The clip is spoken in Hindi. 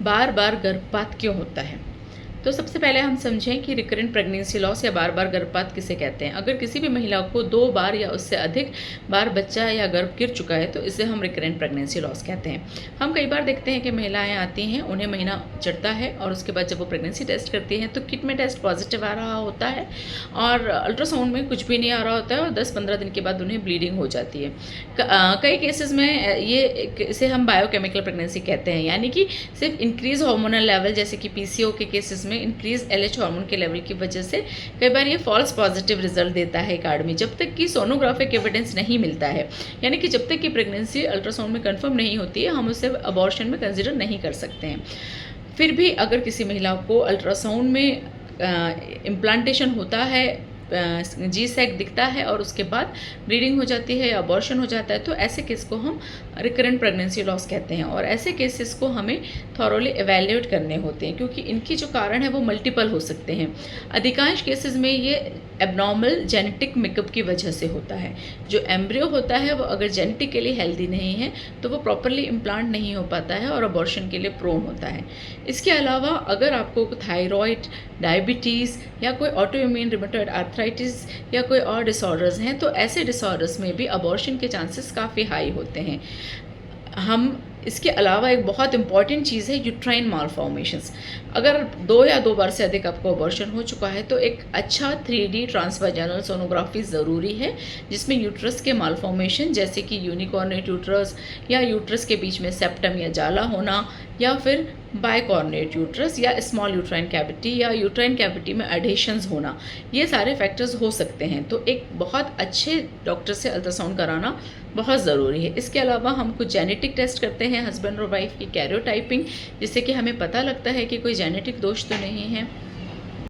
बार बार गर्भपात क्यों होता है? तो सबसे पहले हम समझें कि रिकरेंट प्रेगनेंसी लॉस या बार बार गर्भपात किसे कहते हैं। अगर किसी भी महिला को 2 बार या उससे अधिक बार बच्चा या गर्भ गिर चुका है तो इसे हम रिकरेंट प्रेगनेंसी लॉस कहते हैं। हम कई बार देखते हैं कि महिलाएं आती हैं, उन्हें महीना चढ़ता है और उसके बाद जब वो प्रेगनेंसी टेस्ट करती हैं तो किट में टेस्ट पॉजिटिव आ रहा होता है और अल्ट्रासाउंड में कुछ भी नहीं आ रहा होता है और 10-15 दिन के बाद उन्हें ब्लीडिंग हो जाती है। कई केसेस में इसे हम बायोकेमिकल प्रेगनेंसी कहते हैं, यानी कि सिर्फ इंक्रीज हार्मोनल लेवल जैसे कि पीसीओ के केसेस में इंक्रीज एलएच हार्मोन के लेवल की वजह से कई बार ये फॉल्स पॉजिटिव रिजल्ट देता है कार्ड में, जब तक कि सोनोग्राफिक एविडेंस नहीं मिलता है। यानी कि जब तक कि प्रेगनेंसी अल्ट्रासाउंड में कंफर्म नहीं होती है हम उसे अबॉर्शन में कंसिडर नहीं कर सकते हैं। फिर भी अगर किसी महिला को अल्ट्रासाउंड में इम्प्लांटेशन होता है, जी सैक दिखता है और उसके बाद ब्लीडिंग हो जाती है या अबॉर्शन हो जाता है, तो ऐसे केस को हम रिकरेंट प्रेगनेंसी लॉस कहते हैं। और ऐसे केसेस को हमें थॉरोली एवेल्यूएट करने होते हैं क्योंकि इनकी जो कारण है वो मल्टीपल हो सकते हैं। अधिकांश केसेस में ये एबनॉर्मल जेनेटिक मेकअप की वजह से होता है। जो एम्ब्रियो होता है वो अगर जेनेटिकली हेल्दी नहीं है तो वो प्रॉपरली इम्प्लांट नहीं हो पाता है और अबॉर्शन के लिए प्रोन होता है। इसके अलावा अगर आपको थायराइड, डायबिटीज़ या कोई ऑटोइम्यून रिमेटॉइड आर्थराइटिस या कोई और डिसऑर्डर्स हैं तो ऐसे डिसऑर्डर्स में भी अबॉर्शन के चांसेस काफ़ी हाई होते हैं। हम इसके अलावा एक बहुत इंपॉर्टेंट चीज़ है यूट्राइन मालफॉर्मेशंस। अगर 2 या 2 बार से अधिक आपको अबॉर्शन हो चुका है तो एक अच्छा 3D ट्रांसवाजाइनल सोनोग्राफी ज़रूरी है जिसमें यूट्रस के मालफॉर्मेशन जैसे कि यूनिकॉर्नेट यूट्रस या यूट्रस के बीच में सेप्टम या जाला होना या फिर बाइकॉर्नेट यूट्रस या स्मॉल यूट्राइन कैविटी या यूट्राइन कैविटी में एडेशंस होना, ये सारे फैक्टर्स हो सकते हैं। तो एक बहुत अच्छे डॉक्टर से अल्ट्रासाउंड कराना बहुत ज़रूरी है। इसके अलावा हम कुछ जेनेटिक टेस्ट करते हैं हस्बैंड और वाइफ की कैरियोटाइपिंग, जिससे कि हमें पता लगता है कि कोई जेनेटिक दोष तो नहीं है।